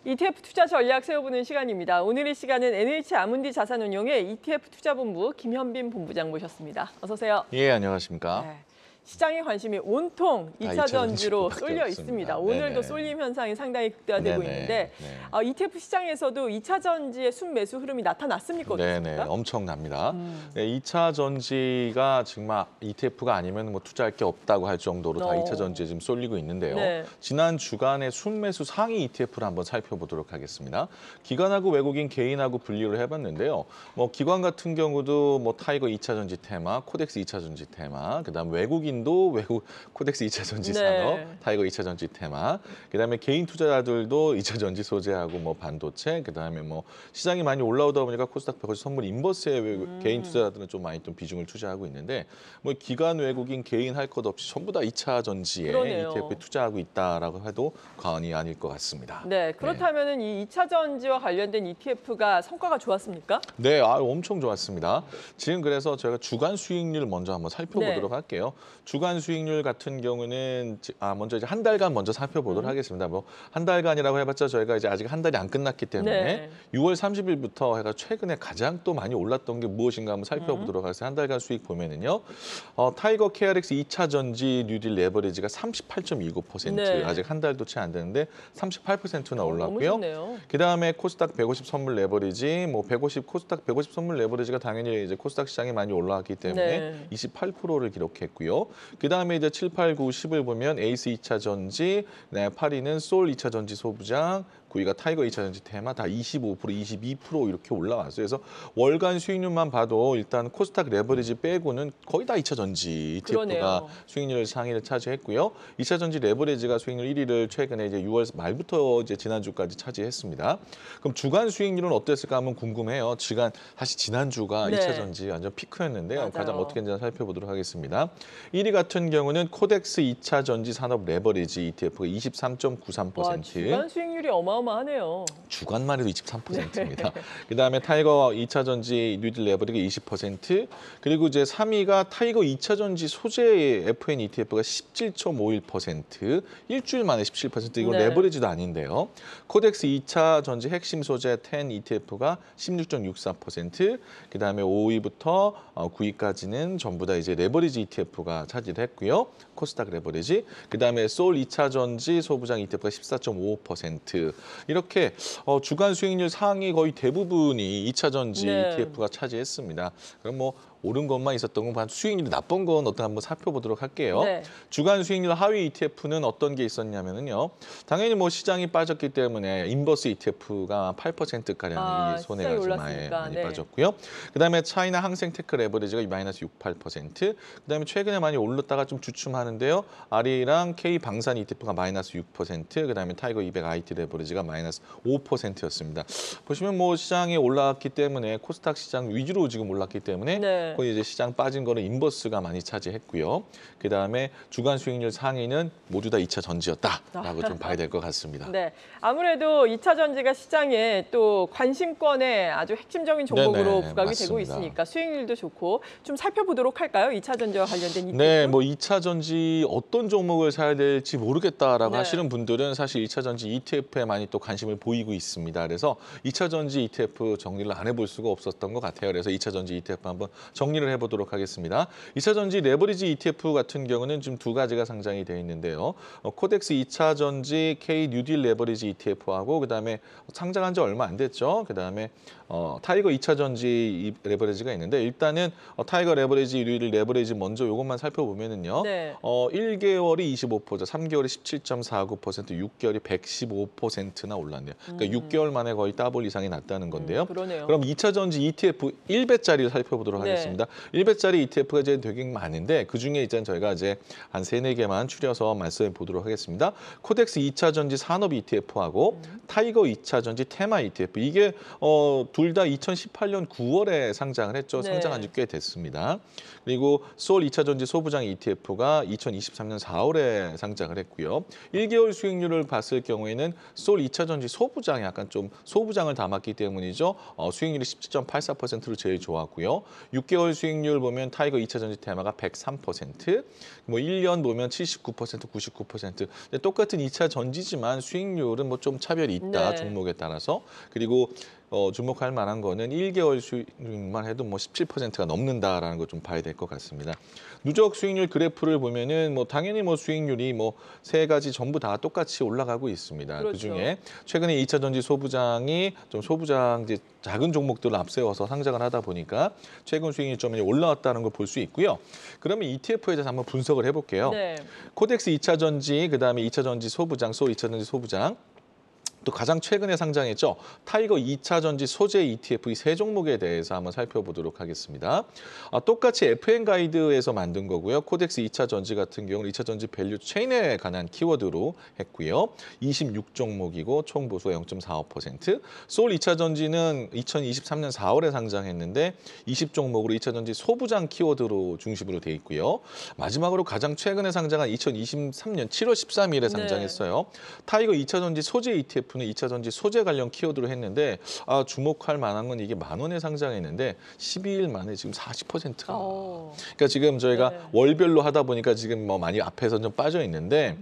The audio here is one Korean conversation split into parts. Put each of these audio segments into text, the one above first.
ETF 투자 전략 세워보는 시간입니다. 오늘 이 시간은 NH아문디 자산운용의 ETF 투자본부 김현빈 본부장 모셨습니다. 어서 오세요. 예, 안녕하십니까. 네. 시장의 관심이 온통 2차 전지로 쏠려 있습니다. 오늘도 네네. 쏠림 현상이 상당히 극대화되고 네네. 있는데 네. ETF 시장에서도 2차 전지의 순매수 흐름이 나타났습니까? 어떻습니까? 네네, 엄청납니다. 네, 2차 전지가 정말 ETF가 아니면 뭐 투자할 게 없다고 할 정도로 다 2차 전지에 지금 쏠리고 있는데요. 네. 지난 주간의 순매수 상위 ETF를 한번 살펴보도록 하겠습니다. 기관하고 외국인, 개인하고 분류를 해봤는데요. 뭐 기관 같은 경우도 뭐 타이거 2차 전지 테마, 코덱스 2차 전지 테마, 그다음 외국인 외국 코덱스 2차 전지 산업, 타이거 2차 전지 테마, 그다음에 개인 투자자들도 2차 전지 소재하고 뭐 반도체, 그다음에 뭐 시장이 많이 올라오다 보니까 코스닥 150 선물 인버스에 개인 투자자들은 좀 많이 좀 비중을 투자하고 있는데 뭐 기관 외국인 개인 할 것 없이 전부 다 2차 전지에 그러네요. ETF에 투자하고 있다라고 해도 과언이 아닐 것 같습니다. 네, 그렇다면은 이 2차 전지와 관련된 ETF가 성과가 좋았습니까? 네, 엄청 좋았습니다. 지금 그래서 저희가 주간 수익률 먼저 한번 살펴보도록 할게요. 주간 수익률 같은 경우는 먼저 이제 한 달간 먼저 살펴보도록 하겠습니다. 뭐 한 달간이라고 해봤자 저희가 이제 아직 한 달이 안 끝났기 때문에 6월 30일부터 해가 최근에 가장 또 많이 올랐던 게 무엇인가 한번 살펴보도록 하겠습니다. 한 달간 수익 보면은요, 타이거 KRX 2차 전지 뉴딜 레버리지가 38.29%, 네. 아직 한 달도 채 안 되는데 38%나 올랐고요. 너무 좋네요. 그다음에 코스닥 150 선물 레버리지, 뭐 코스닥 150 선물 레버리지가 당연히 이제 코스닥 시장이 많이 올라왔기 때문에 28%를 기록했고요. 그다음에 이제 7, 8, 9, 10을 보면 에이스 2차 전지, 8위는 소울 2차 전지 소부장, 9위가 타이거 2차 전지 테마 다 25%, 22% 이렇게 올라왔어요. 그래서 월간 수익률만 봐도 일단 코스닥 레버리지 빼고는 거의 다 2차 전지 ETF가 그러네요. 수익률 상위를 차지했고요. 2차 전지 레버리지가 수익률 1위를 최근에 이제 6월 말부터 이제 지난주까지 차지했습니다. 그럼 주간 수익률은 어땠을까 하면 궁금해요. 사실 지난주가 2차 전지 완전 피크였는데요. 맞아요. 가장 어떻게 했는지 살펴보도록 하겠습니다. 1위 같은 경우는 코덱스 2차 전지 산업 레버리지 ETF가 23.93%. 와, 주간 수익률이 어마어마하네요. 주간만 해도 23%입니다. 그다음에 타이거 2차 전지 뉴딜 레버리지가 20%, 그리고 이제 3위가 타이거 2차 전지 소재 FN ETF가 17.51%, 일주일 만에 17%, 이건 레버리지도 아닌데요. 코덱스 2차 전지 핵심 소재 10 ETF가 16.64%, 그다음에 5위부터 9위까지는 전부 다 이제 레버리지 ETF가 차지를 했고요. 코스닥 레버리지, 그다음에 소울 2차 전지 소부장 ETF가 14.55%. 이렇게 주간 수익률 상위 거의 대부분이 2차 전지 ETF가 차지했습니다. 그럼 뭐 오른 것만 있었던 건 수익률이 나쁜 건 어떤 한번 살펴보도록 할게요. 주간 수익률 하위 ETF는 어떤 게 있었냐면요. 당연히 뭐 시장이 빠졌기 때문에 인버스 ETF가 8%가량 손해가 좀 많이 빠졌고요. 그다음에 차이나 항생테크 레버리지가 마이너스 68%. 그다음에 최근에 많이 올랐다가 좀 주춤하는데요. 아리랑 K 방산 ETF가 마이너스 6%. 그다음에 타이거 200 IT 레버리지가 마이너스 5%였습니다. 보시면 뭐 시장이 올랐기 때문에 코스닥 시장 위주로 지금 올랐기 때문에 거의 이제 시장 빠진 거는 인버스가 많이 차지했고요. 그다음에 주간 수익률 상위는 모두 다 2차 전지였다라고 좀 봐야 될 것 같습니다. 네, 아무래도 2차 전지가 시장에 또 관심권의 아주 핵심적인 종목으로 부각이 되고 있으니까 수익률도 좋고 좀 살펴보도록 할까요? 2차 전지와 관련된 ETF. 네, 뭐 2차 전지 어떤 종목을 사야 될지 모르겠다라고 하시는 분들은 사실 2차 전지 ETF에 많이 또 관심을 보이고 있습니다. 그래서 2차 전지 ETF 정리를 안 해볼 수가 없었던 것 같아요. 그래서 2차 전지 ETF 한번 정리를 해보도록 하겠습니다. 2차 전지 레버리지 ETF 같은 경우는 지금 두 가지가 상장이 되어 있는데요. 코덱스 2차 전지 K 뉴딜 레버리지 ETF하고 그다음에 상장한 지 얼마 안 됐죠. 그다음에 타이거 2차 전지 레버리지가 있는데 일단은 타이거 레버리지, 뉴딜 레버리지 먼저 이것만 살펴보면은요. 1개월이 25%, 3개월이 17.49%, 6개월이 115%나 올랐네요. 그러니까 6개월 만에 거의 더블 이상이 났다는 건데요. 그럼 2차 전지 ETF 1배짜리를 살펴보도록 하겠습니다. 1배짜리 ETF가 이제 되게 많은데 그중에 일단 저희가 이제 한 3-4개만 추려서 말씀해 보도록 하겠습니다. 코덱스 2차 전지 산업 ETF하고 타이거 2차 전지 테마 ETF. 이게 둘 다 2018년 9월에 상장을 했죠. 상장한 지 꽤 됐습니다. 그리고 소울 2차 전지 소부장 ETF가 2023년 4월에 상장을 했고요. 1개월 수익률을 봤을 경우에는 소울 2차 전지 소부장이 약간 좀 소부장을 담았기 때문이죠. 수익률이 17.84%로 제일 좋았고요. 6개월 6개월 수익률 보면 타이거 2차전지 테마가 103%, 뭐 1년 보면 79%, 99%. 똑같은 2차 전지지만 수익률은 뭐 좀 차별이 있다, 네. 종목에 따라서. 그리고 주목할 만한 거는 1개월 수익률만 해도 뭐 17%가 넘는다라는 거 좀 봐야 될 것 같습니다. 누적 수익률 그래프를 보면은 뭐 당연히 뭐 수익률이 뭐 세 가지 전부 다 똑같이 올라가고 있습니다. 그렇죠. 그중에 최근에 2차 전지 소부장이 좀 소부장 이제 작은 종목들을 앞세워서 상장을 하다 보니까 최근 수익률이 좀 올라왔다는 걸 볼 수 있고요. 그러면 ETF에 대해서 한번 분석을 해볼게요. 네. 코덱스 2차 전지, 그다음에 2차 전지 소부장, 소 2차 전지 소부장. 또 가장 최근에 상장했죠. 타이거 2차 전지 소재 ETF 이 세 종목에 대해서 한번 살펴보도록 하겠습니다. 똑같이 FN 가이드에서 만든 거고요. 코덱스 2차 전지 같은 경우는 2차 전지 밸류 체인에 관한 키워드로 했고요. 26종목이고 총 보수가 0.45%. 소울 2차 전지는 2023년 4월에 상장했는데 20종목으로 2차 전지 소부장 키워드로 중심으로 돼 있고요. 마지막으로 가장 최근에 상장한 2023년 7월 13일에 상장했어요. 타이거 2차 전지 소재 ETF는 2차 전지 소재 관련 키워드로 했는데 주목할 만한 건 이게 10,000원에 상장했는데 12일 만에 지금 40%가. 그러니까 지금 저희가 네. 월별로 하다 보니까 지금 뭐 많이 앞에서 좀 빠져 있는데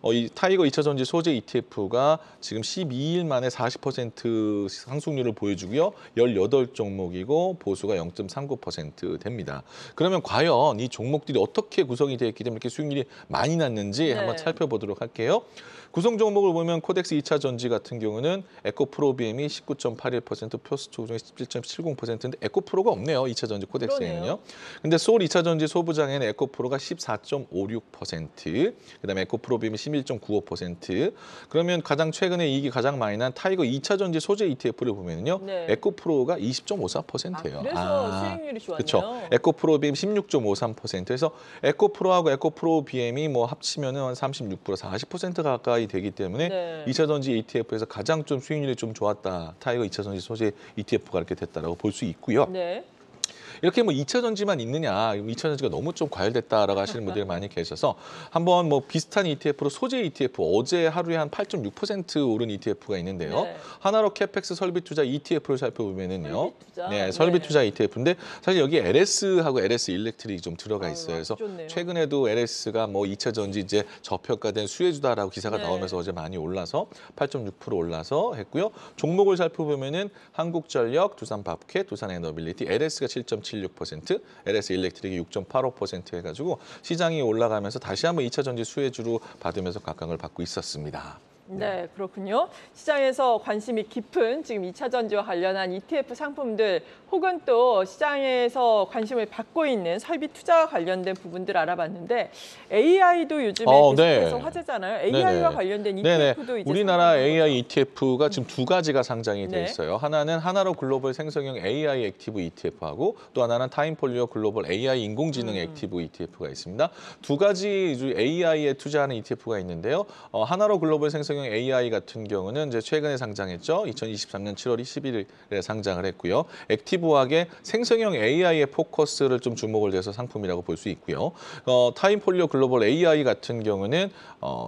이 타이거 2차 전지 소재 ETF가 지금 12일 만에 40% 상승률을 보여주고요. 18종목이고 보수가 0.39% 됩니다. 그러면 과연 이 종목들이 어떻게 구성이 되어 있기 때문에 이렇게 수익률이 많이 났는지 네. 한번 살펴보도록 할게요. 구성 종목을 보면 코덱스 2차 전지 같은 경우는 에코프로비엠이 19.81%, 표스초중에 17.70%인데 에코프로가 없네요. 2차 전지 코덱스에는요. 근데 소울 2차 전지 소부장에는 에코프로가 14.56%, 그다음에 에코프로비엠이 11.95%. 그러면 가장 최근에 이익이 가장 많이 난 타이거 2차 전지 소재 ETF를 보면요. 네. 에코프로가 20.54%예요. 그래서 수익률이 좋았네요. 그렇죠. 에코프로비엠 16.53%에서 에코프로하고 에코프로비엠이 뭐 합치면은 한 36%, 40% 가까이 되기 때문에 네. 2차 전지 ETF에서 가장 좀 수익률이 좀 좋았다. 타이거 2차 전지 소재 ETF가 이렇게 됐다라고 볼 수 있고요. 네. 이렇게 뭐 2차 전지만 있느냐, 2차 전지가 너무 좀 과열됐다라고 하시는 분들이 많이 계셔서 한번 뭐 비슷한 ETF로 소재 ETF 어제 하루에 한 8.6% 오른 ETF가 있는데요. 네. 하나로 캐펙스 설비 투자 ETF를 살펴보면은요. 설비 투자. 네, 설비 네. 투자 ETF인데 사실 여기 LS하고 LS 일렉트릭이 좀 들어가 있어요. 그래서 좋네요. 최근에도 LS가 뭐 2차 전지 이제 저평가된 수혜주다라고 기사가 네. 나오면서 어제 많이 올라서 8.6% 올라서 했고요. 종목을 살펴보면은 한국전력, 두산밥켓, 두산에너빌리티, LS가 7.76%, LS 일렉트릭이 6.85% 해가지고 시장이 올라가면서 다시 한번 2차 전지 수혜주로 받으면서 각광을 받고 있었습니다. 네, 그렇군요. 시장에서 관심이 깊은 지금 2차 전지와 관련한 ETF 상품들 혹은 또 시장에서 관심을 받고 있는 설비 투자와 관련된 부분들 알아봤는데 AI도 요즘에 계속해서 네. 화제잖아요. AI와 네네. 관련된 네네. ETF도 이제 우리나라 상장된 AI 거죠. ETF가 지금 두 가지가 상장이 돼 네. 있어요. 하나는 하나로 글로벌 생성형 AI 액티브 ETF하고 또 하나는 타임폴리오 글로벌 AI 인공지능 액티브 ETF가 있습니다. 두 가지 AI에 투자하는 ETF가 있는데요. 하나로 글로벌 생성형 AI 같은 경우는 이제 최근에 상장했죠. 2023년 7월 11일에 상장을 했고요. 액티브하게 생성형 AI의 포커스를 좀 주목을 해서 상품이라고 볼 수 있고요. 타임폴리오 글로벌 AI 같은 경우는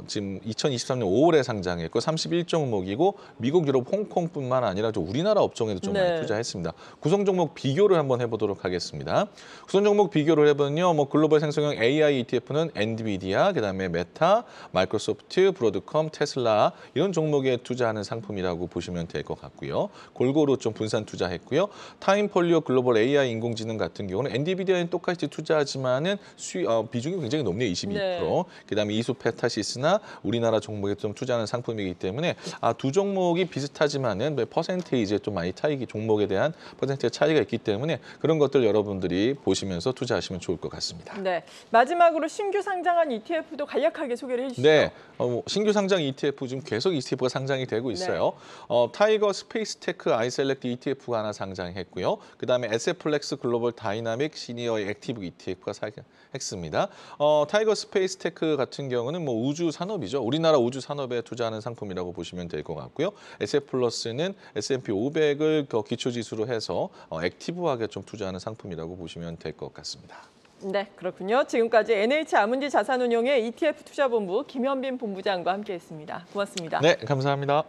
지금 2023년 5월에 상장했고 31종목이고 미국, 유럽, 홍콩뿐만 아니라 좀 우리나라 업종에도 좀 많이 투자했습니다. 구성 종목 비교를 한번 해보도록 하겠습니다. 구성 종목 비교를 해보면요, 뭐 글로벌 생성형 AI ETF는 엔비디아, 그다음에 메타, 마이크로소프트, 브로드컴, 테슬라 이런 종목에 투자하는 상품이라고 보시면 될 것 같고요. 골고루 좀 분산 투자했고요. 타임폴리오 글로벌 AI 인공지능 같은 경우는 엔비디아에 똑같이 투자하지만은 비중이 굉장히 높네요. 22%. 네. 그다음에 이수페타시스나 우리나라 종목에 좀 투자하는 상품이기 때문에 두 종목이 비슷하지만은 퍼센테이지에 좀 많이 차이기 종목에 대한 퍼센테이지 차이가 있기 때문에 그런 것들 여러분들이 보시면서 투자하시면 좋을 것 같습니다. 네, 마지막으로 신규 상장한 ETF도 간략하게 소개를 해주시죠. 네, 신규 상장 ETF 지금 계속 ETF가 상장이 되고 있어요. 타이거 스페이스테크 아이셀렉트 ETF가 하나 상장했고요. 그다음에 에세플렉스 글로벌 다이나믹 시니어 액티브 ETF가 상장했습니다. 타이거 스페이스테크 같은 경우는 뭐 우주 산업이죠. 우리나라 우주 산업에 투자하는 상품이라고 보시면 될 것 같고요. 에세플러스는 S&P 500을 기초 지수로 해서 액티브하게 좀 투자하는 상품이라고 보시면 될 것 같습니다. 네, 그렇군요. 지금까지 NH 아문디 자산운용의 ETF 투자본부 김현빈 본부장과 함께했습니다. 고맙습니다. 네, 감사합니다.